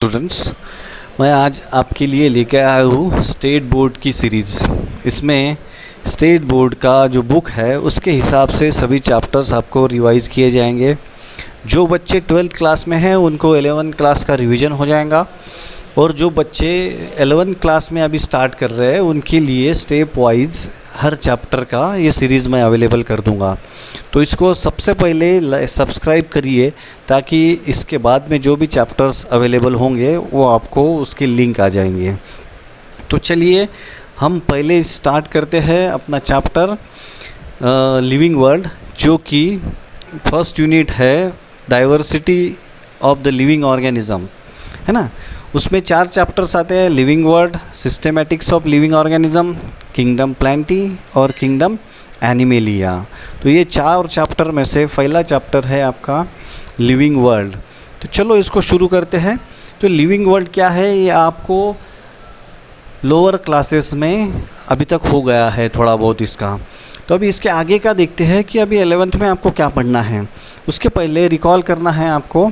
Students, मैं आज आपके लिए लेकर आया हूँ स्टेट बोर्ड की सीरीज़। इसमें स्टेट बोर्ड का जो बुक है उसके हिसाब से सभी चैप्टर्स आपको रिवाइज़ किए जाएंगे। जो बच्चे 12th क्लास में हैं उनको 11th क्लास का रिवीजन हो जाएगा, और जो बच्चे 11th क्लास में अभी स्टार्ट कर रहे हैं उनके लिए स्टेप वाइज हर चैप्टर का ये सीरीज़ मैं अवेलेबल कर दूंगा। तो इसको सबसे पहले सब्सक्राइब करिए, ताकि इसके बाद में जो भी चैप्टर्स अवेलेबल होंगे वो आपको उसके लिंक आ जाएंगे। तो चलिए हम पहले स्टार्ट करते हैं अपना चैप्टर लिविंग वर्ल्ड, जो कि फर्स्ट यूनिट है diversity of the living organism, है ना। उसमें 4 चैप्टर्स आते हैं: living world, systematics of living organism, kingdom Plantae और किंगडम एनिमेलिया। तो ये 4 चैप्टर में से पहला चैप्टर है आपका लिविंग वर्ल्ड। तो चलो इसको शुरू करते हैं। तो लिविंग वर्ल्ड क्या है, ये आपको लोअर क्लासेस में अभी तक हो गया है थोड़ा बहुत इसका। तो अभी इसके आगे का देखते हैं कि अभी 11th में आपको क्या पढ़ना है। उसके पहले रिकॉल करना है आपको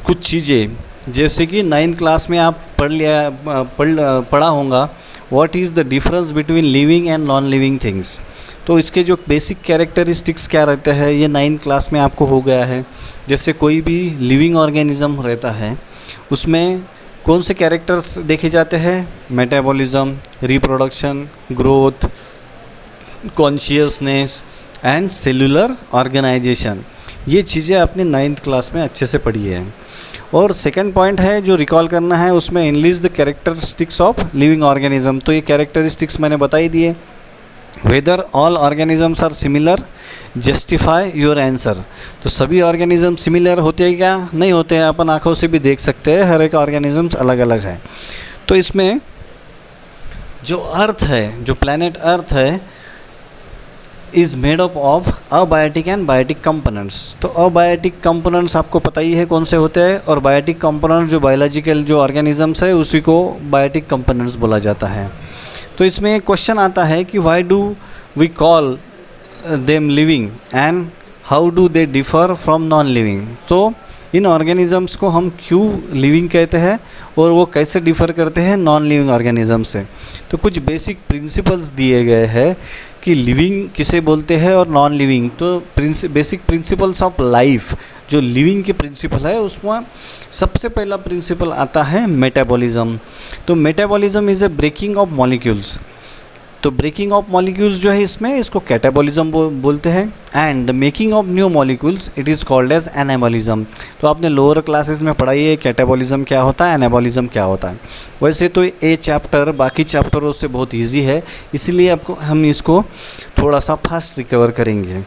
कुछ चीज़ें, जैसे कि 9th क्लास में आप पढ़ा होगा what is the difference between living and non living things. तो इसके जो बेसिक कैरेक्टरिस्टिक्स क्या रहते हैं ये 9th क्लास में आपको हो गया है। जैसे कोई भी लिविंग ऑर्गेनिज्म रहता है उसमें कौन से कैरेक्टर्स देखे जाते हैं: metabolism, reproduction, growth, consciousness and cellular organisation. ये चीज़ें आपने 9th क्लास में अच्छे से पढ़ी है। और सेकंड पॉइंट है जो रिकॉल करना है, उसमें enlist the characteristics of living organism. तो ये कैरेक्टरिस्टिक्स मैंने बता ही दिए। Whether all organisms are similar, justify your answer. तो सभी ऑर्गेनिज्म सिमिलर होते हैं क्या? नहीं होते हैं, अपन आँखों से भी देख सकते हैं, हर एक ऑर्गेनिजम्स अलग अलग है। तो इसमें जो अर्थ है, जो प्लैनेट अर्थ है, is made up of abiotic and biotic components. तो अबायोटिक कंपोनेंट्स आपको पता ही है कौन से होते हैं, और बायोटिक कंपोनेंट्स जो बायोलॉजिकल जो ऑर्गेनिजम्स है उसी को बायोटिक कंपोनेंट्स बोला जाता है। तो इसमें एक क्वेश्चन आता है कि why do we call them living and how do they differ from non living. तो इन ऑर्गेनिजम्स को हम क्यों लिविंग कहते हैं और वो कैसे डिफ़र करते हैं नॉन लिविंग ऑर्गेनिज्म से। तो कुछ बेसिक प्रिंसिपल्स दिए गए हैं कि लिविंग किसे बोलते हैं और नॉन लिविंग। तो बेसिक प्रिंसिपल्स ऑफ लाइफ जो लिविंग के प्रिंसिपल है उसमें सबसे पहला प्रिंसिपल आता है मेटाबॉलिज्म। तो metabolism is a breaking of molecules. तो ब्रेकिंग ऑफ मॉलिक्यूल्स जो है इसमें इसको कैटाबॉलिज्म बोलते हैं। And the making of new molecules it is called as anabolism. तो आपने लोअर क्लासेस में पढ़ाई है कैटाबॉलिज्म क्या होता है, एनाबॉलिज्म क्या होता है। वैसे तो ये चैप्टर बाकी चैप्टरों से बहुत ईजी है, इसलिए आपको हम इसको थोड़ा सा फास्ट रिकवर करेंगे।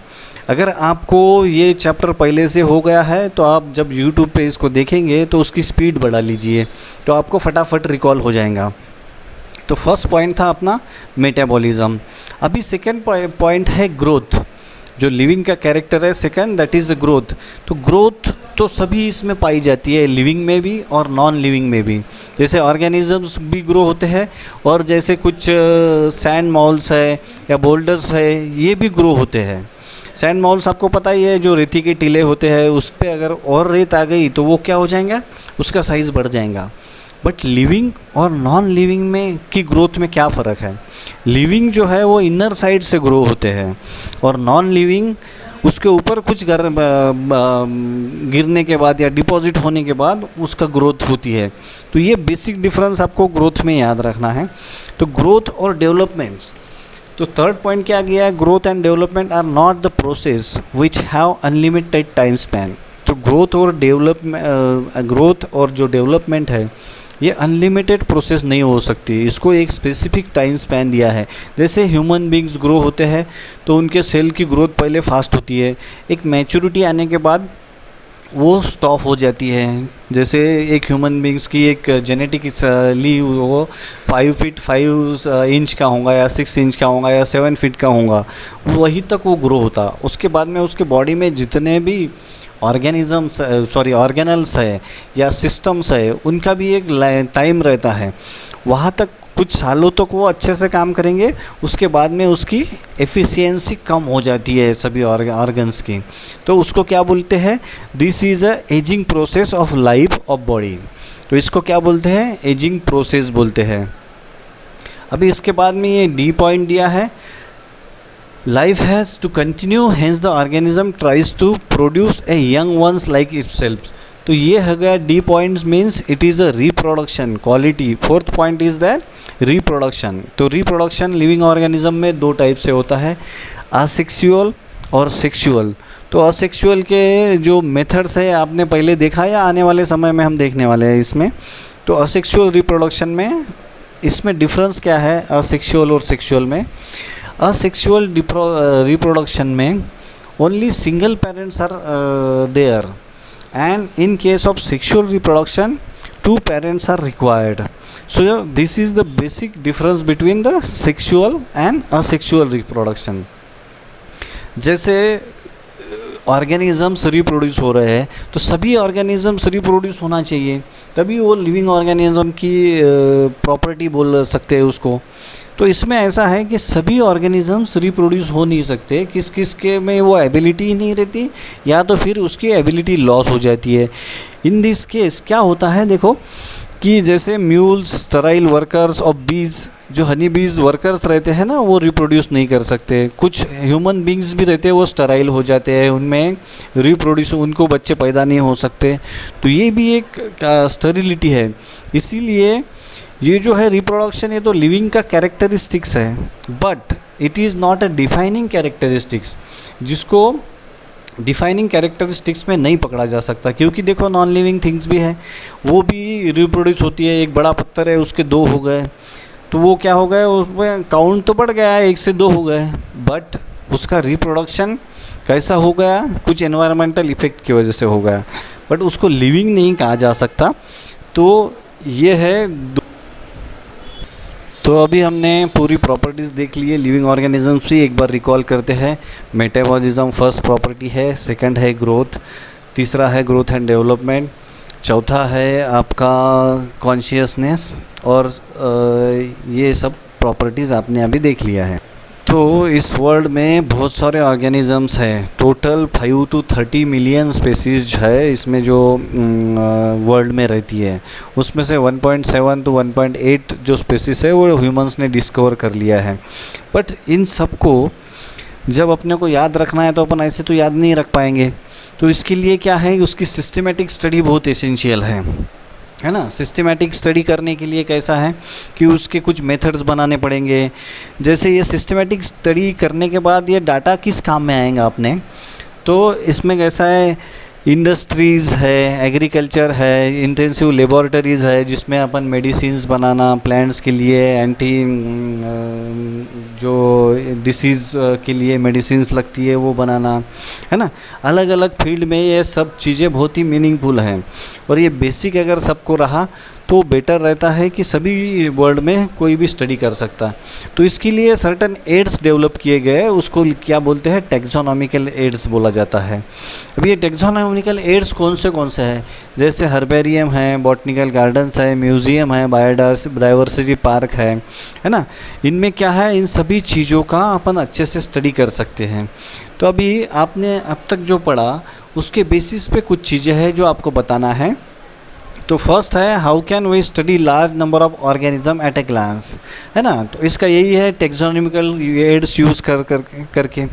अगर आपको ये चैप्टर पहले से हो गया है तो आप जब यूट्यूब पे इसको देखेंगे तो उसकी स्पीड बढ़ा लीजिए, तो आपको फटाफट रिकॉल हो जाएगा। तो फर्स्ट पॉइंट था अपना मेटाबॉलिज्म। अभी सेकंड पॉइंट है ग्रोथ। जो लिविंग का कैरेक्टर है सेकंड, दैट इज़ ग्रोथ। तो ग्रोथ तो सभी इसमें पाई जाती है, लिविंग में भी और नॉन लिविंग में भी। जैसे ऑर्गेनिजम्स भी ग्रो होते हैं, और जैसे कुछ सैंड मॉल्स है या बोल्डर्स है ये भी ग्रो होते हैं। सैंड मॉल्स आपको पता ही है, जो रेती के टीले होते हैं उस पर अगर और रेत आ गई तो वो क्या हो जाएगा, उसका साइज़ बढ़ जाएगा। बट लिविंग और नॉन लिविंग में की ग्रोथ में क्या फ़र्क है? लिविंग जो है वो इनर साइड से ग्रो होते हैं, और नॉन लिविंग उसके ऊपर कुछ गिरने के बाद या डिपॉजिट होने के बाद उसका ग्रोथ होती है। तो ये बेसिक डिफरेंस आपको ग्रोथ में याद रखना है। तो ग्रोथ और डेवलपमेंट्स, तो थर्ड पॉइंट क्या गया है, growth and development are not the process which have unlimited time span. तो ग्रोथ और जो डेवलपमेंट है ये अनलिमिटेड प्रोसेस नहीं हो सकती, इसको एक स्पेसिफिक टाइम स्पैन दिया है। जैसे ह्यूमन बींग्स ग्रो होते हैं तो उनके सेल की ग्रोथ पहले फास्ट होती है, एक मैच्योरिटी आने के बाद वो स्टॉप हो जाती है। जैसे एक ह्यूमन बींग्स की एक जेनेटिकली वो 5 फीट 5 इंच का होगा या 6 इंच का होगा या 7 फीट का होगा, वहीं तक वो ग्रो होता। उसके बाद में उसके बॉडी में जितने भी ऑर्गेनल्स है या सिस्टम्स है उनका भी एक टाइम रहता है, वहाँ तक कुछ सालों तक वो अच्छे से काम करेंगे, उसके बाद में उसकी एफिशिएंसी कम हो जाती है सभी ऑर्गन्स की। तो उसको क्या बोलते हैं, this is a ageing process of life of body. तो इसको क्या बोलते हैं, एजिंग प्रोसेस बोलते हैं। अभी इसके बाद में ये डी पॉइंट दिया है, life has to continue hence the organism tries to produce a young ones like itself. तो ये हो गया D points, means it is a reproduction quality. Fourth point is that reproduction. तो रिप्रोडक्शन लिविंग ऑर्गेनिज्म में दो type से होता है, असेक्सुअल और सेक्सुअल। तो असेक्सुअल के जो मेथड्स है आपने पहले देखा या आने वाले समय में हम देखने वाले हैं इसमें। तो असेक्सुअल रिप्रोडक्शन में इसमें डिफरेंस क्या है असेक्सुअल और सेक्सुअल में। असेक्सुअल रिप्रोडक्शन में only single parents are there, and in case of sexual reproduction 2 parents are required. So this is the basic difference between the sexual and asexual reproduction. जैसे organisms reproduce हो रहे हैं तो सभी organisms reproduce होना चाहिए, तभी वो लिविंग ऑर्गेनिज़म की प्रॉपर्टी बोल सकते हैं उसको। तो इसमें ऐसा है कि सभी ऑर्गेनिज़म्स रिप्रोड्यूस हो नहीं सकते, किस किस के में वो एबिलिटी ही नहीं रहती या तो फिर उसकी एबिलिटी लॉस हो जाती है। इन दिस केस क्या होता है, देखो कि जैसे म्यूल्स, स्टराइल वर्कर्स और बीज, जो हनी बीज वर्कर्स रहते हैं ना वो रिप्रोड्यूस नहीं कर सकते। कुछ ह्यूमन बींग्स भी रहते हैं वो स्टराइल हो जाते हैं, उनमें रिप्रोड्यूस, उनको बच्चे पैदा नहीं हो सकते। तो ये भी एक स्टरिलिटी है। इसीलिए ये जो है रिप्रोडक्शन, ये तो लिविंग का कैरेक्टरिस्टिक्स है, but it is not a defining characteristics, जिसको डिफाइनिंग कैरेक्टरिस्टिक्स में नहीं पकड़ा जा सकता। क्योंकि देखो नॉन लिविंग थिंग्स भी है, वो भी रिप्रोड्यूस होती है। एक बड़ा पत्थर है, उसके 2 हो गए तो वो क्या हो गए, उसमें काउंट तो बढ़ गया है, 1 से 2 हो गए, बट उसका रिप्रोडक्शन कैसा हो गया, कुछ एनवायरमेंटल इफेक्ट की वजह से हो गया, बट उसको लिविंग नहीं कहा जा सकता। तो ये है। तो अभी हमने पूरी प्रॉपर्टीज़ देख ली है लिविंग ऑर्गेनिजम्स की। एक बार रिकॉल करते हैं। मेटाबॉलिज्म फर्स्ट प्रॉपर्टी है, सेकंड है ग्रोथ, तीसरा है ग्रोथ एंड डेवलपमेंट, चौथा है आपका कॉन्शियसनेस, और ये सब प्रॉपर्टीज़ आपने अभी देख लिया है। तो इस वर्ल्ड में बहुत सारे ऑर्गेनिजम्स हैं, टोटल 5 to 30 मिलियन स्पेसीज है इसमें जो वर्ल्ड में रहती है। उसमें से 1.7 to 1.8 जो स्पेसीज है वो ह्यूमंस ने डिस्कवर कर लिया है। बट इन सब को जब अपने को याद रखना है तो अपन ऐसे तो याद नहीं रख पाएंगे। तो इसके लिए क्या है, उसकी सिस्टमेटिक स्टडी बहुत एसेंशियल है ना। सिस्टमेटिक स्टडी करने के लिए कैसा है कि उसके कुछ मेथड्स बनाने पड़ेंगे। जैसे ये सिस्टमेटिक स्टडी करने के बाद ये डाटा किस काम में आएगा अपने, तो इसमें कैसा है, इंडस्ट्रीज़ है, एग्रीकल्चर है, इंटेंसिव लेबॉरेटरीज़ है जिसमें अपन मेडिसिन्स बनाना, प्लांट्स के लिए एंटी जो डिसीज़ के लिए मेडिसिन्स लगती है वो बनाना, है ना। अलग अलग फील्ड में ये सब चीज़ें बहुत ही मीनिंगफुल हैं, और ये बेसिक अगर सबको रहा तो बेटर रहता है कि सभी वर्ल्ड में कोई भी स्टडी कर सकता। तो इसके लिए सर्टन एड्स डेवलप किए गए, उसको क्या बोलते हैं, टैक्सोनॉमिकल एड्स बोला जाता है। अब ये टैक्सोनॉमिकल एड्स कौन से हैं, जैसे हर्बेरियम है, बॉटनिकल गार्डन्स है, म्यूज़ियम है, बायोडाइवर्सिटी पार्क है ना। इनमें क्या है, इन सभी चीज़ों का अपन अच्छे से स्टडी कर सकते हैं। तो अभी आपने अब तक जो पढ़ा उसके बेसिस पे कुछ चीज़ें हैं जो आपको बताना है। तो फर्स्ट है, how can we study large number of organism at a glance, है ना। तो इसका यही है टैक्सोनॉमिकल एड्स यूज़ करके।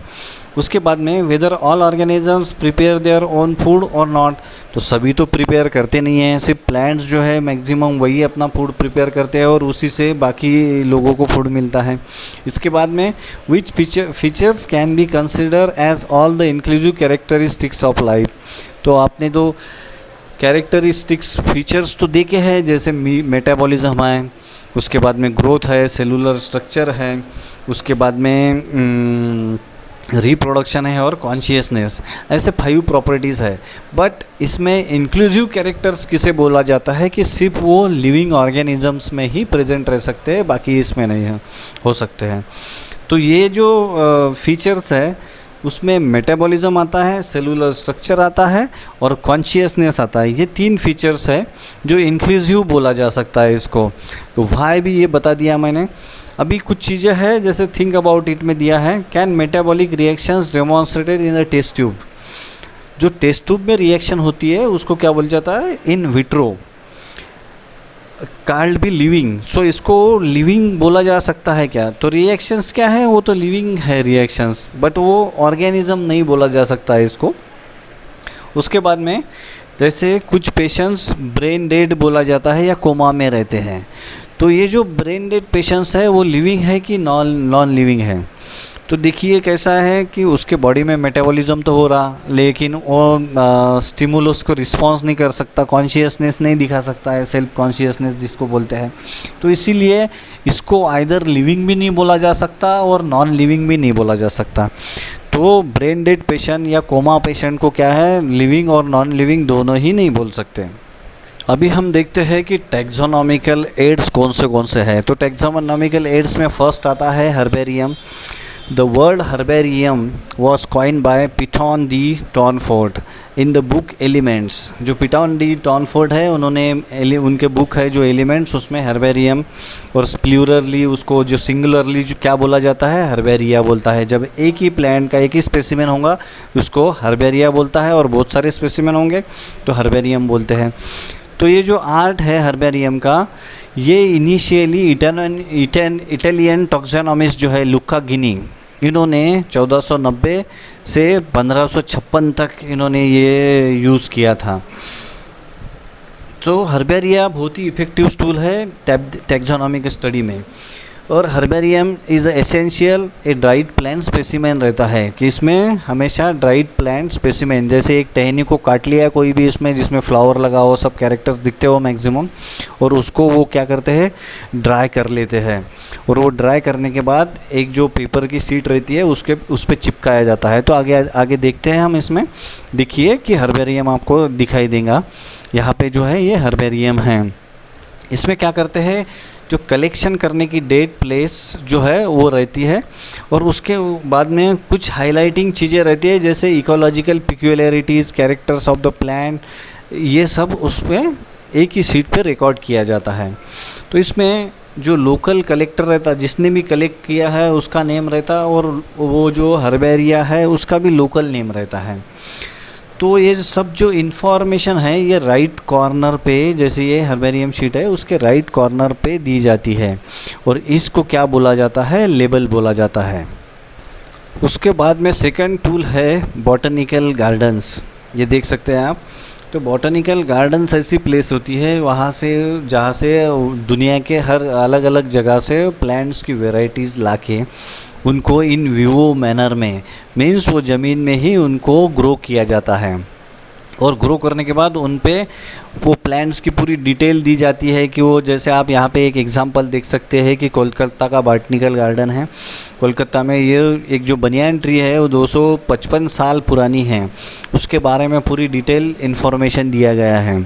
उसके बाद में whether all organisms prepare their own food और नॉट, तो सभी तो प्रिपेयर करते नहीं हैं, सिर्फ प्लांट्स जो है मैक्सिमम वही अपना फूड प्रिपेयर करते हैं और उसी से बाकी लोगों को फूड मिलता है। इसके बाद में which features can be consider as all the inclusive characteristics of life, तो आपने तो कैरेक्टरिस्टिक्स फीचर्स तो देखे हैं, जैसे मेटाबॉलिज्म है, उसके बाद में ग्रोथ है, सेलुलर स्ट्रक्चर है, उसके बाद में रिप्रोडक्शन है और कॉन्शियसनेस, ऐसे 5 प्रॉपर्टीज़ है। बट इसमें इंक्लूसिव कैरेक्टर्स किसे बोला जाता है कि सिर्फ वो लिविंग ऑर्गेनिजम्स में ही प्रेजेंट रह सकते हैं, बाकी इसमें नहीं हो सकते हैं। तो ये जो फीचर्स है उसमें मेटाबॉलिज्म आता है, सेलुलर स्ट्रक्चर आता है और कॉन्शियसनेस आता है। ये 3 फीचर्स है जो इंक्लूसिव बोला जा सकता है इसको। तो वाई भी ये बता दिया मैंने। अभी कुछ चीज़ें हैं जैसे थिंक अबाउट इट में दिया है, can metabolic reactions demonstrated in the test tube. जो टेस्ट ट्यूब में रिएक्शन होती है उसको क्या बोला जाता है, इन विट्रो, काल्ड भी लिविंग। सो इसको लिविंग बोला जा सकता है क्या, तो रिएक्शंस क्या है, वो तो लिविंग है रिएक्शंस, बट वो ऑर्गेनिज्म नहीं बोला जा सकता है इसको। उसके बाद में जैसे कुछ पेशेंट्स ब्रेन डेड बोला जाता है या कोमा में रहते हैं, तो ये जो ब्रेन डेड पेशेंट्स है वो लिविंग है कि नॉन लिविंग है। तो देखिए कैसा है कि उसके बॉडी में मेटाबॉलिज्म तो हो रहा, लेकिन वो स्टिमुलस को रिस्पॉन्स नहीं कर सकता, कॉन्शियसनेस नहीं दिखा सकता है, सेल्फ कॉन्शियसनेस जिसको बोलते हैं। तो इसीलिए इसको आइदर लिविंग भी नहीं बोला जा सकता और नॉन लिविंग भी नहीं बोला जा सकता। तो ब्रेन डेड पेशेंट या कोमा पेशेंट को क्या है, लिविंग और नॉन लिविंग दोनों ही नहीं बोल सकते। अभी हम देखते हैं कि टैक्सोनॉमिकल एड्स कौन से हैं। तो टैक्सोनॉमिकल एड्स में फर्स्ट आता है herbarium. The word herbarium was coined by Piton D. Tonfort in the book Elements। जो पिटॉन डी टॉनफोर्ड है उन्होंने उनके बुक है जो एलिमेंट्स, उसमें हर्बेरियम और प्लूरली उसको जो सिंगुलरली जो क्या बोला जाता है, हर्बेरिया बोलता है। जब एक ही प्लांट का एक ही स्पेसिमेन होगा उसको हर्बेरिया बोलता है, और बहुत सारे स्पेसिमेन होंगे तो हर्बेरियम बोलते हैं। तो ये जो आर्ट है हर्बेरियम का, ये इनिशियली इटालियन टॉक्सोनॉमिस्ट जो है लुका गिनी, इन्होंने 1490 से 1556 तक इन्होंने ये यूज़ किया था। तो हर्बेरिया बहुत ही इफ़ेक्टिव टूल है टैक्सोनॉमिक स्टडी में। और herbarium is essential a dried plant specimen रहता है कि इसमें हमेशा ड्राइड प्लांट स्पेसिमेन, जैसे एक टहनी को काट लिया कोई भी इसमें जिसमें फ्लावर लगा हो, सब कैरेक्टर्स दिखते हो मैक्सिमम, और उसको वो क्या करते हैं, ड्राई कर लेते हैं। और वो ड्राई करने के बाद एक जो पेपर की शीट रहती है उस पर चिपकाया जाता है। तो आगे देखते हैं हम इसमें। देखिए कि हर्बेरियम आपको दिखाई देगा, यहाँ पे जो है ये हर्बेरियम है। इसमें क्या करते हैं, जो कलेक्शन करने की डेट प्लेस जो है वो रहती है, और उसके बाद में कुछ हाइलाइटिंग चीज़ें रहती है जैसे ecological peculiarities, characters of the plant, ये सब उस पर एक ही शीट पे रिकॉर्ड किया जाता है। तो इसमें जो लोकल कलेक्टर रहता, जिसने भी कलेक्ट किया है उसका नेम रहता, और वो जो हर्बेरिया है उसका भी लोकल नेम रहता है। तो ये सब जो इन्फॉर्मेशन है ये राइट कॉर्नर पे, जैसे ये हर्बेरियम शीट है उसके राइट कॉर्नर पे दी जाती है, और इसको क्या बोला जाता है, लेबल बोला जाता है। उसके बाद में सेकंड टूल है बॉटनिकल गार्डन्स। ये देख सकते हैं आप। तो बॉटनिकल गार्डन्स ऐसी प्लेस होती है वहाँ से जहाँ से दुनिया के हर अलग अलग जगह से प्लांट्स की वेराइटीज़ लाके उनको इन विवो मैनर में, मीन्स वो ज़मीन में ही उनको ग्रो किया जाता है, और ग्रो करने के बाद उन पे वो प्लांट्स की पूरी डिटेल दी जाती है कि वो, जैसे आप यहाँ पे एक एग्जांपल देख सकते हैं कि कोलकाता का बॉटनिकल गार्डन है। कोलकाता में ये एक जो बनियान ट्री है वो 255 साल पुरानी है, उसके बारे में पूरी डिटेल इन्फॉर्मेशन दिया गया है,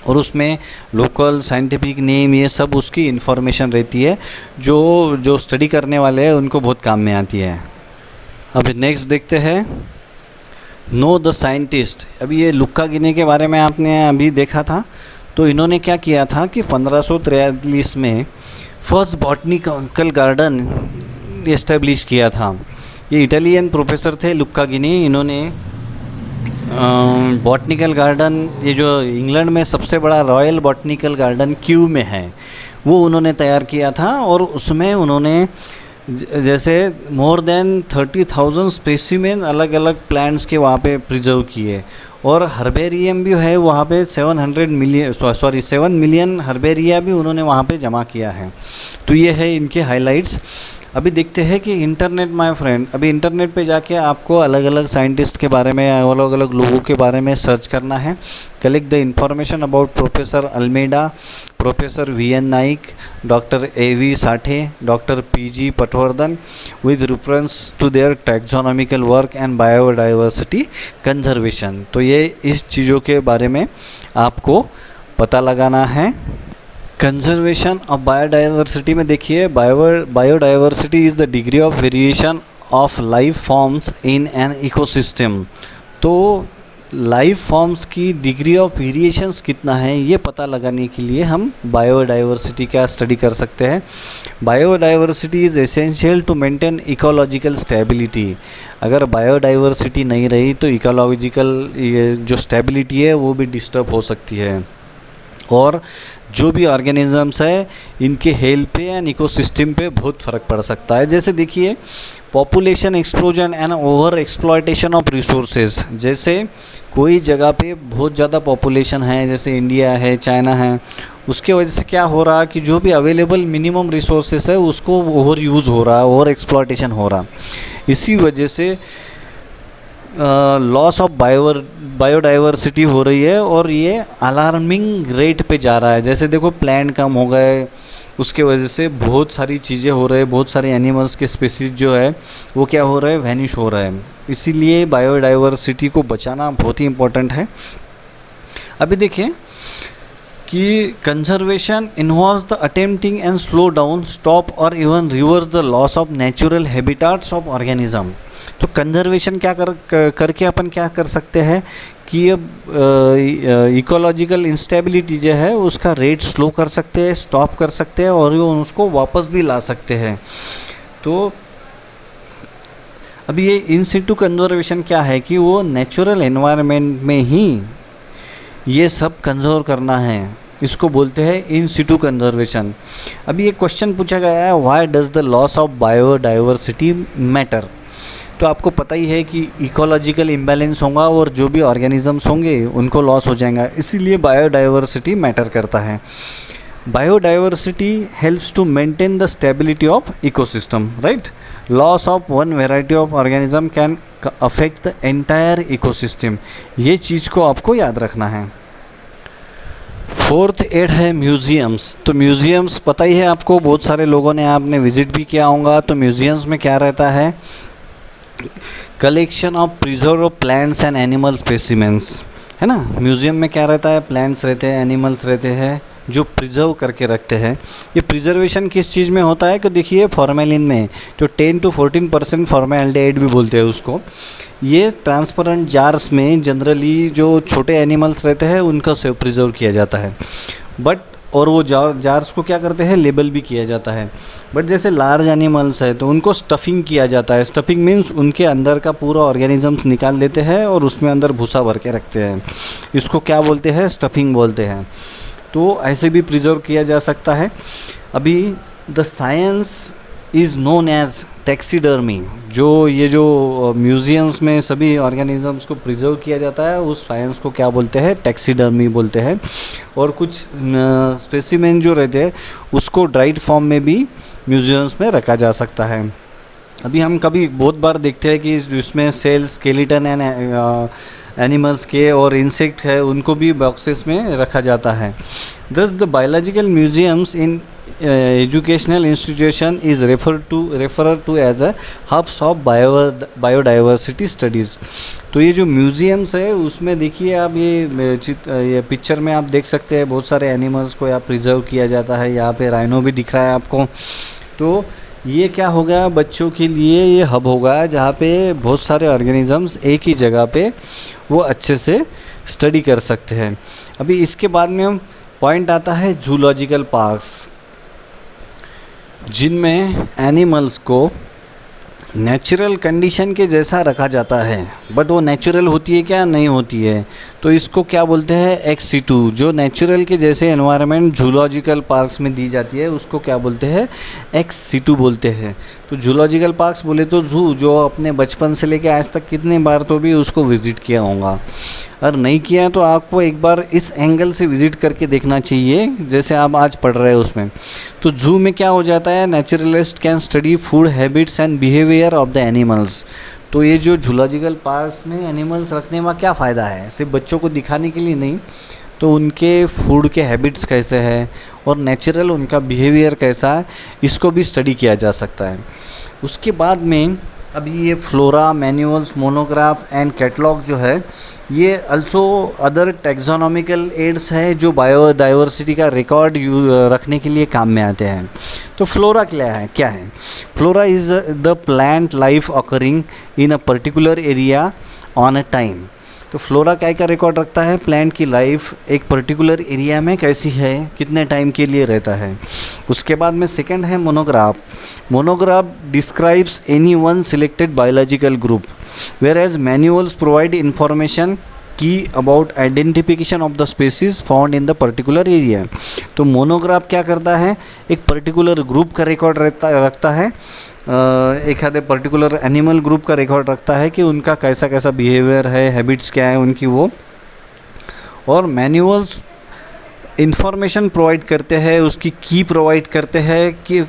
और उसमें लोकल साइंटिफिक नेम ये सब उसकी इन्फॉर्मेशन रहती है जो स्टडी करने वाले हैं उनको बहुत काम में आती है। अभी नेक्स्ट देखते हैं नो द साइंटिस्ट। अभी ये लुका गिनी के बारे में आपने अभी देखा था। तो इन्होंने क्या किया था कि 1543 में फर्स्ट बॉटनिकल गार्डन इस्टेब्लिश किया था। ये इटालियन प्रोफेसर थे लुका गिनी। इन्होंने बॉटनिकल गार्डन, ये जो इंग्लैंड में सबसे बड़ा रॉयल बॉटनिकल गार्डन क्यू में है, वो उन्होंने तैयार किया था, और उसमें उन्होंने जैसे मोर देन 30,000 स्पेसिमेन अलग अलग प्लांट्स के वहाँ पे प्रिजर्व किए, और हर्बेरियम भी है वहाँ पे 7 मिलियन हर्बेरिया भी उन्होंने वहाँ पे जमा किया है। तो ये है इनके हाइलाइट्स। अभी देखते हैं कि इंटरनेट माय फ्रेंड, अभी इंटरनेट पे जाके आपको अलग अलग साइंटिस्ट के बारे में, अलग अलग लोगों के बारे में सर्च करना है। Collect the information about professor Almeida, professor VN Naik, doctor AV Sathe, doctor PG Patwardhan with reference to their taxonomical work and biodiversity conservation. तो ये इस चीज़ों के बारे में आपको पता लगाना है। कंजर्वेशन ऑफ बायोडाइवर्सिटी में देखिए, biodiversity is the degree of variation of life forms in an ecosystem. तो लाइफ फॉर्म्स की डिग्री ऑफ वेरिएशंस कितना है ये पता लगाने के लिए हम बायोडाइवर्सिटी का स्टडी कर सकते हैं। Biodiversity is essential to maintain ecological stability. अगर बायोडाइवर्सिटी नहीं रही तो इकोलॉजिकल जो स्टेबिलिटी है वो भी डिस्टर्ब हो सकती है, और जो भी ऑर्गेनिजम्स है इनके हेल्थ पे एंड इकोसिस्टम पे बहुत फ़र्क पड़ सकता है। जैसे देखिए population explosion and over exploitation of resources. जैसे कोई जगह पे बहुत ज़्यादा पॉपुलेशन है, जैसे इंडिया है, चाइना है, उसके वजह से क्या हो रहा कि जो भी अवेलेबल मिनिमम रिसोर्सेज है उसको ओवर यूज़ हो रहा है, ओवर एक्सप्लॉयटेशन हो रहा। इसी वजह से लॉस ऑफ बायोडाइवर्सिटी हो रही है और ये अलार्मिंग रेट पे जा रहा है। जैसे देखो प्लांट कम हो गए, उसके वजह से बहुत सारी चीज़ें हो रहे हैं, बहुत सारे एनिमल्स के स्पीसीज जो है वो क्या हो रहा है, वैनिश हो रहा है। इसीलिए बायोडाइवर्सिटी को बचाना बहुत ही इम्पोर्टेंट है। अभी देखिए कि conservation involves the attempting and slow down, stop और even reverse the loss of natural habitats of organism. तो कंजर्वेशन क्या करके अपन क्या कर सकते हैं कि अब इकोलॉजिकल इंस्टेबिलिटी जो है उसका रेट स्लो कर सकते हैं, स्टॉप कर सकते हैं और उसको वापस भी ला सकते हैं। तो अभी ये इन सिटू कंजर्वेशन क्या है कि वो नेचुरल एनवायरनमेंट में ही ये सब कंजर्व करना है, इसको बोलते हैं इन सिटू कंजर्वेशन। अभी एक क्वेश्चन पूछा गया है, why does the loss of biodiversity matter. तो आपको पता ही है कि इकोलॉजिकल इम्बैलेंस होगा और जो भी ऑर्गेनिजम्स होंगे उनको लॉस हो जाएगा, इसीलिए बायोडाइवर्सिटी मैटर करता है। Biodiversity helps to maintain the stability of ecosystem, right. Loss of one variety of organism can affect the entire ecosystem, ये चीज़ को आपको याद रखना है। फोर्थ एड है म्यूज़ियम्स। तो म्यूज़ियम्स पता ही है आपको, बहुत सारे लोगों ने आपने विज़िट भी किया होगा। तो म्यूज़ियम्स में क्या रहता है, collection of preserve plants and animal specimens, है ना। म्यूज़ियम में क्या रहता है, प्लांट्स रहते हैं, एनिमल्स रहते हैं जो प्रिजर्व करके रखते हैं। ये प्रिजर्वेशन किस चीज़ में होता है कि देखिए फॉर्मेलिन में जो 10 to 14% फॉर्मेल्डिहाइड भी बोलते हैं उसको, ये ट्रांसपेरेंट जार्स में जनरली जो छोटे एनिमल्स रहते हैं उनका से प्रिजर्व किया जाता है। बट और वो जार्स को क्या करते हैं, लेबल भी किया जाता है। बट जैसे लार्ज एनिमल्स है तो उनको स्टफिंग किया जाता है। स्टफिंग मीन्स उनके अंदर का पूरा ऑर्गेनिजम्स निकाल देते हैं और उसमें अंदर भूसा भर के रखते हैं, इसको क्या बोलते हैं, स्टफिंग बोलते हैं। तो ऐसे भी प्रिजर्व किया जा सकता है। अभी the science is known as taxidermy. ये जो म्यूज़ियम्स में सभी ऑर्गेनिजम्स को प्रिजर्व किया जाता है उस साइंस को क्या बोलते हैं, टैक्सीडर्मी बोलते हैं। और कुछ स्पेसिमेन जो रहते हैं उसको ड्राइड फॉर्म में भी म्यूज़ियम्स में रखा जा सकता है। अभी हम कभी बहुत बार देखते हैं कि इसमें सेल, स्केलेटन एंड एनिमल्स के और इंसेक्ट है उनको भी बॉक्सेस में रखा जाता है। Thus the biological museums in educational institution is refer to as a hubs of biodiversity studies. तो ये जो म्यूज़ियम्स है उसमें देखिए आप ये पिक्चर में आप देख सकते हैं बहुत सारे एनिमल्स को यहाँ प्रिजर्व किया जाता है। यहाँ पे राइनो भी दिख रहा है आपको। तो ये क्या होगा, बच्चों के लिए ये हब होगा जहाँ पे बहुत सारे ऑर्गेनिजम्स एक ही जगह पे वो अच्छे से स्टडी कर सकते हैं। अभी इसके बाद में पॉइंट आता है जूलॉजिकल पार्क्स, जिनमें एनिमल्स को नेचुरल कंडीशन के जैसा रखा जाता है। बट वो नेचुरल होती है क्या, नहीं होती है। तो इसको क्या बोलते हैं, एक्स सिटू। जो नेचुरल के जैसे एनवायरनमेंट जूलॉजिकल पार्क्स में दी जाती है उसको क्या बोलते हैं, एक्स सिटू बोलते हैं। तो जूलॉजिकल पार्क्स बोले तो जू, जो अपने बचपन से लेके आज तक कितने बार तो भी उसको विज़िट किया होगा। अगर नहीं किया तो आपको एक बार इस एंगल से विज़िट करके देखना चाहिए जैसे आप आज पढ़ रहे हैं उसमें। तो जू में क्या हो जाता है, naturalist can study food habits and behaviour of the animals. तो ये जो जूलॉजिकल पार्क्स में एनिमल्स रखने में क्या फ़ायदा है, सिर्फ बच्चों को दिखाने के लिए नहीं, तो उनके फूड के हैबिट्स कैसे हैं और नेचुरल उनका बिहेवियर कैसा है इसको भी स्टडी किया जा सकता है। उसके बाद में अभी ये flora, manuals, monograph and catalogue जो है ये अल्सो अदर टेक्सोनॉमिकल एड्स है जो बायोडाइवर्सिटी का रिकॉर्ड रखने के लिए काम में आते हैं। तो फ्लोरा क्या है? Flora is the plant life occurring in a particular area on a time. तो फ्लोरा क्या का रिकॉर्ड रखता है? प्लांट की लाइफ एक पर्टिकुलर एरिया में कैसी है, कितने टाइम के लिए रहता है। उसके बाद में सेकंड है monograph. Monograph describes any one selected biological group, whereas manuals provide information की about identification of the species found in the particular area. तो मोनोग्राफ क्या करता है? एक पर्टिकुलर ग्रुप का रिकॉर्ड रखता है, एक आधे पर्टिकुलर एनिमल ग्रुप का रिकॉर्ड रखता है कि उनका कैसा कैसा बिहेवियर है, हैबिट्स क्या है उनकी वो। और मैनुअल्स इंफॉर्मेशन प्रोवाइड करते हैं, उसकी की प्रोवाइड करते हैं कि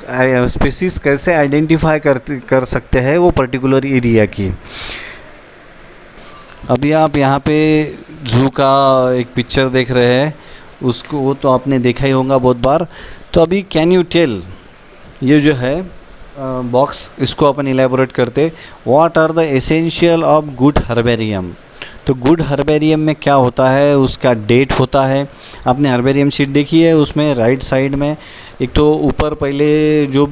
स्पेसीज कैसे आइडेंटिफाई कर सकते हैं वो पर्टिकुलर एरिया की। अभी आप यहाँ पे जू का एक पिक्चर देख रहे हैं, उसको वो तो आपने देखा ही होगा बहुत बार। तो अभी कैन यू टेल, ये जो है बॉक्स, इसको अपन इलेबोरेट करते, what are the essential of good herbarium. तो गुड हर्बेरियम में क्या होता है? उसका डेट होता है। आपने हर्बेरियम शीट देखी है, उसमें राइट साइड में एक तो ऊपर पहले जो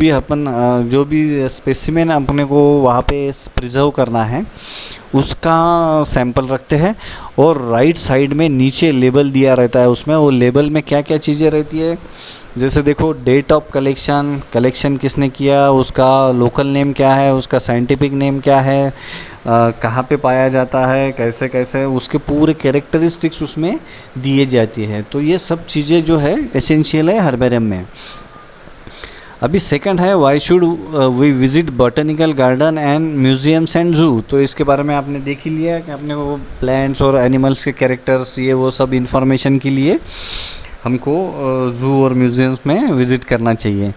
भी स्पेसिमेन अपने को वहाँ पे प्रिजर्व करना है उसका सैंपल रखते हैं, और राइट साइड में नीचे लेबल दिया रहता है। उसमें वो लेबल में क्या क्या चीज़ें रहती है, जैसे देखो डेट ऑफ कलेक्शन किसने किया, उसका लोकल नेम क्या है, उसका साइंटिफिक नेम क्या है, कहाँ पे पाया जाता है, कैसे कैसे उसके पूरे कैरेक्टरिस्टिक्स उसमें दिए जाती है। तो ये सब चीज़ें जो है एसेंशियल है हर्बेरियम में। अभी सेकंड है why should we visit botanical garden and museums and zoo. तो इसके बारे में आपने देख ही लिया कि आपने वो प्लांट्स और एनिमल्स के कैरेक्टर्स ये वो सब इन्फॉर्मेशन के लिए हमको जू और म्यूजियम्स में विज़िट करना चाहिए।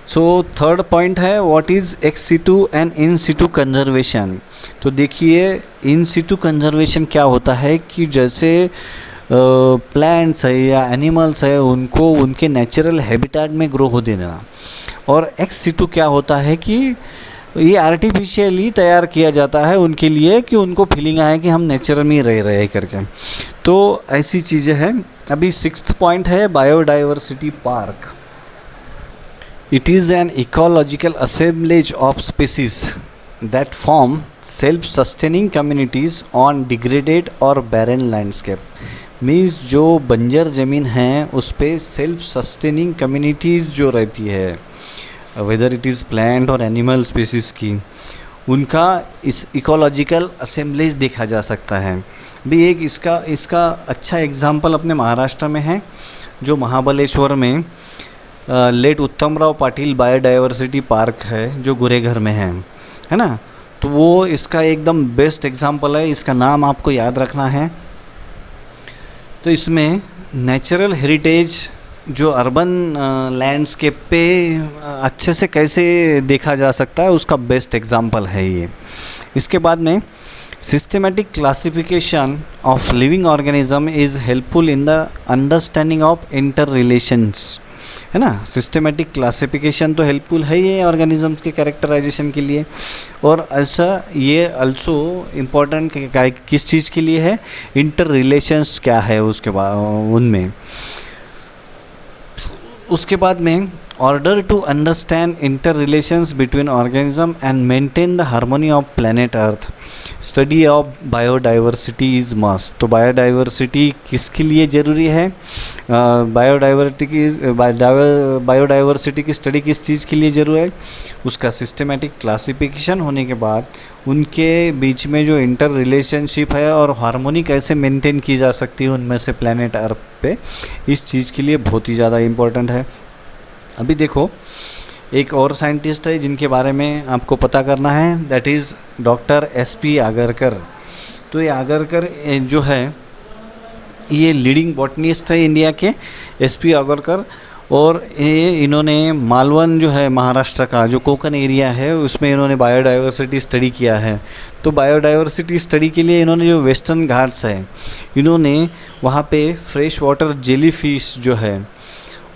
सो थर्ड पॉइंट है what is ex situ and in Situ conservation. तो देखिए इन सिटू कंजर्वेशन क्या होता है कि जैसे प्लांट्स है या एनिमल्स है उनको उनके नेचुरल हैबिटेट में ग्रो हो देना, और एक्स सिटू क्या होता है कि ये आर्टिफिशियली तैयार किया जाता है उनके लिए कि उनको फीलिंग आए कि हम नेचर में रह रहे हैं करके। तो ऐसी चीज़ें हैं। अभी सिक्स्थ पॉइंट है biodiversity park. It is an ecological assemblage of species that form self sustaining communities on degraded और बैरन लैंडस्केप। मीन्स जो बंजर ज़मीन है उस पर सेल्फ सस्टेनिंग कम्युनिटीज़ जो रहती है, वेदर इट इज़ प्लांट और एनिमल स्पीसीज़ की, उनका इस इकोलॉजिकल असेंबलेज देखा जा सकता है। भी एक इसका अच्छा एग्जाम्पल अपने महाराष्ट्र में है, जो महाबलेश्वर में late Uttamrao Patil biodiversity park है जो गुरेघर में है ना। तो वो इसका एकदम बेस्ट एग्जाम्पल है। इसका नाम आपको याद रखना है। तो इसमें नेचुरल हेरिटेज जो अर्बन लैंडस्केप पे अच्छे से कैसे देखा जा सकता है उसका बेस्ट एग्जाम्पल है ये। इसके बाद में systematic classification of living organism is helpful in the understanding of inter relations, है ना। सिस्टमेटिक क्लासिफिकेशन तो हेल्पफुल है ये ऑर्गेनिजम्स के कैरेक्टराइजेशन के लिए, और ऐसा ये अल्सो इम्पोर्टेंट किस चीज़ के लिए है, इंटर रिलेशंस क्या है उसके बाद उनमें। उसके बाद में order to understand inter relations between organism and maintain the harmony of planet earth, study of biodiversity is must. तो बायोडाइवर्सिटी किसके लिए ज़रूरी है? बायोडाइवर्सिटी की स्टडी किस चीज़ के लिए ज़रूरी है? उसका सिस्टमेटिक क्लासिफिकेशन होने के बाद उनके बीच में जो इंटर रिलेशनशिप है और हार्मोनी कैसे मेंटेन की जा सकती है उनमें से प्लेनेट अर्थ पे, इस चीज़ के लिए बहुत ही ज़्यादा इम्पोर्टेंट है। अभी देखो एक और साइंटिस्ट है जिनके बारे में आपको पता करना है, that is doctor SP Agarkar. तो ये आगरकर जो है ये लीडिंग बॉटनिस्ट है इंडिया के, SP आगरकर। और ये इन्होंने मालवण जो है महाराष्ट्र का जो कोकन एरिया है उसमें इन्होंने बायोडाइवर्सिटी स्टडी किया है। तो बायोडाइवर्सिटी स्टडी के लिए इन्होंने जो वेस्टर्न घाट्स है इन्होंने वहाँ पे फ्रेश वाटर जेली फिश जो है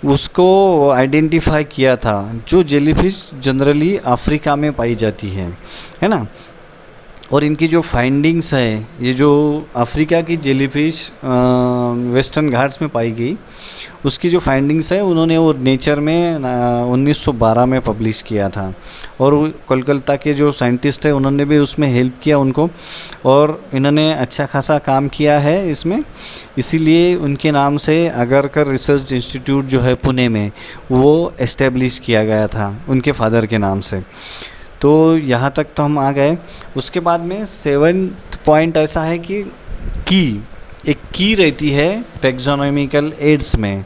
उसको आइडेंटिफाई किया था, जो जेलीफिश जनरली अफ्रीका में पाई जाती है ना। और इनकी जो फाइंडिंग्स है, ये जो अफ्रीका की जेलीफिश वेस्टर्न घाट्स में पाई गई, उसकी जो फाइंडिंग्स है उन्होंने वो नेचर में 1912 में पब्लिश किया था। और कोलकाता के जो साइंटिस्ट है उन्होंने भी उसमें हेल्प किया उनको, और इन्होंने अच्छा खासा काम किया है इसमें। इसीलिए उनके नाम से अगरकर रिसर्च इंस्टीट्यूट जो है पुणे में, वो एस्टेब्लिश किया गया था उनके फादर के नाम से। तो यहाँ तक तो हम आ गए। उसके बाद में 7th पॉइंट ऐसा है कि एक की रहती है टैक्सोनॉमिकल एड्स में,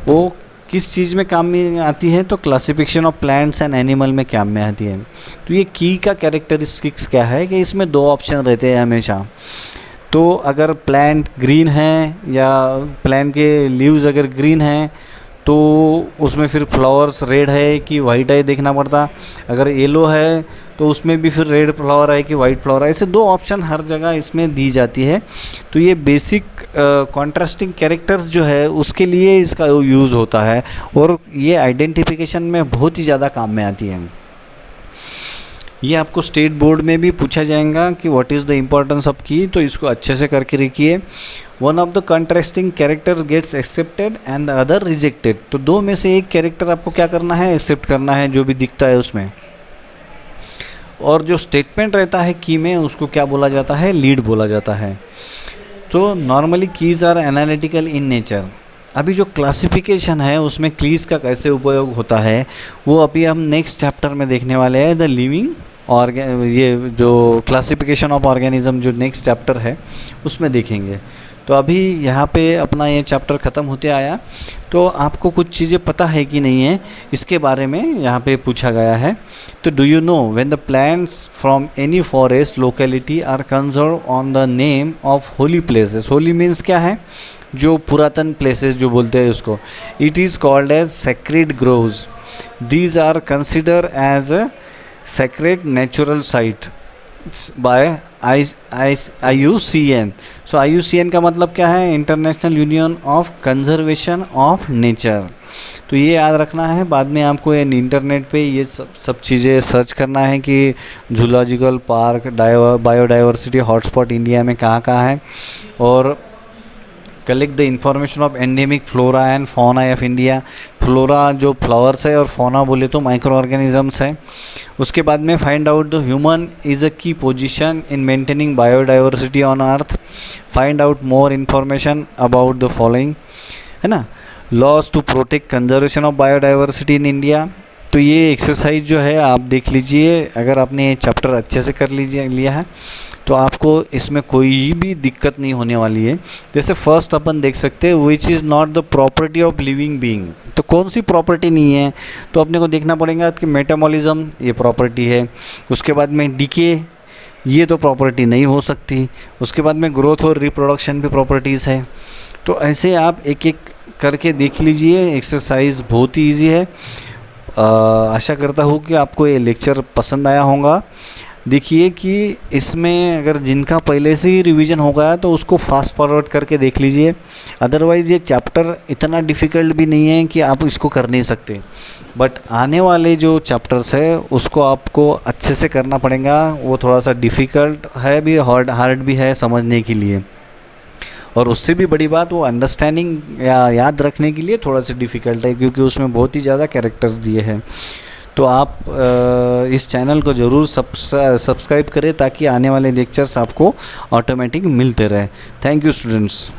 वो किस चीज़ में काम में आती है, तो classification of plants and animal में काम में आती है। तो ये की का कैरेक्टरिस्टिक्स क्या है कि इसमें 2 ऑप्शन रहते हैं हमेशा। तो अगर प्लांट ग्रीन है या प्लांट के लीव्स अगर ग्रीन हैं तो उसमें फिर फ्लावर्स रेड है कि वाइट है देखना पड़ता। अगर येलो है तो उसमें भी फिर रेड फ्लावर है कि वाइट फ्लावर है। ऐसे 2 ऑप्शन हर जगह इसमें दी जाती है। तो ये बेसिक कॉन्ट्रास्टिंग कैरेक्टर्स जो है उसके लिए इसका यूज़ होता है, और ये आइडेंटिफिकेशन में बहुत ही ज़्यादा काम में आती है। ये आपको स्टेट बोर्ड में भी पूछा जाएगा कि what is the importance of key, तो इसको अच्छे से करके रखिए। One of the contrasting character gets accepted and the other rejected. तो 2 में से एक कैरेक्टर आपको क्या करना है, एक्सेप्ट करना है जो भी दिखता है उसमें। और जो स्टेटमेंट रहता है की में, उसको क्या बोला जाता है, लीड बोला जाता है। तो normally keys are analytical in nature. अभी जो क्लासिफिकेशन है उसमें कीज़ का कैसे उपयोग होता है वो अभी हम नेक्स्ट चैप्टर में देखने वाले हैं, द लिविंग ये जो क्लासिफिकेशन ऑफ ऑर्गेनिज्म जो नेक्स्ट चैप्टर है उसमें देखेंगे। तो अभी यहाँ पे अपना ये चैप्टर ख़त्म होते आया। तो आपको कुछ चीज़ें पता है कि नहीं है इसके बारे में यहाँ पे पूछा गया है। तो do you know when the plants from any forest locality are conserve on the name of holy places. Holy means क्या है, जो पुरातन प्लेसेस जो बोलते हैं उसको। It is called as sacred groves. These are consider as a sacred natural site by IUCN। So IUCN का मतलब क्या है, international union of conservation of nature. तो ये याद रखना है। बाद में आपको इंटरनेट पे ये सब चीज़ें सर्च करना है कि zoological park, biodiversity hotspot India में कहाँ कहाँ है, और collect the information of endemic flora and fauna of India. Flora जो फ्लावर्स है और फौना बोले तो माइक्रो ऑर्गेनिजम्स है। उसके बाद में find out the human is a key position in maintaining biodiversity on earth. Find out more information about the following, है ना, laws to protect conservation of biodiversity in India. तो ये एक्सरसाइज जो है आप देख लीजिए। अगर आपने ये चैप्टर अच्छे से कर लिया है तो आपको इसमें कोई भी दिक्कत नहीं होने वाली है। जैसे फर्स्ट अपन देख सकते हैं, which is not the property of living being. तो कौन सी प्रॉपर्टी नहीं है, तो अपने को देखना पड़ेगा कि मेटाबॉलिज्म ये प्रॉपर्टी है। उसके बाद में डीके, ये तो प्रॉपर्टी नहीं हो सकती। उसके बाद में ग्रोथ और रिप्रोडक्शन भी प्रॉपर्टीज़ है। तो ऐसे आप एक एक करके देख लीजिए। एक्सरसाइज बहुत ही ईजी है। आशा करता हूँ कि आपको ये लेक्चर पसंद आया होगा। देखिए कि इसमें अगर जिनका पहले से ही रिवीजन हो गया तो उसको फास्ट फॉरवर्ड करके देख लीजिए। अदरवाइज़ ये चैप्टर इतना डिफ़िकल्ट भी नहीं है कि आप इसको कर नहीं सकते, बट आने वाले जो चैप्टर्स है उसको आपको अच्छे से करना पड़ेगा। वो थोड़ा सा डिफ़िकल्ट है भी, हार्ड भी है समझने के लिए, और उससे भी बड़ी बात वो अंडरस्टैंडिंग या याद रखने के लिए थोड़ा सा डिफ़िकल्ट है, क्योंकि उसमें बहुत ही ज़्यादा कैरेक्टर्स दिए हैं। तो आप इस चैनल को ज़रूर सब्सक्राइब करें ताकि आने वाले लेक्चर्स आपको ऑटोमेटिक मिलते रहे। Thank you students.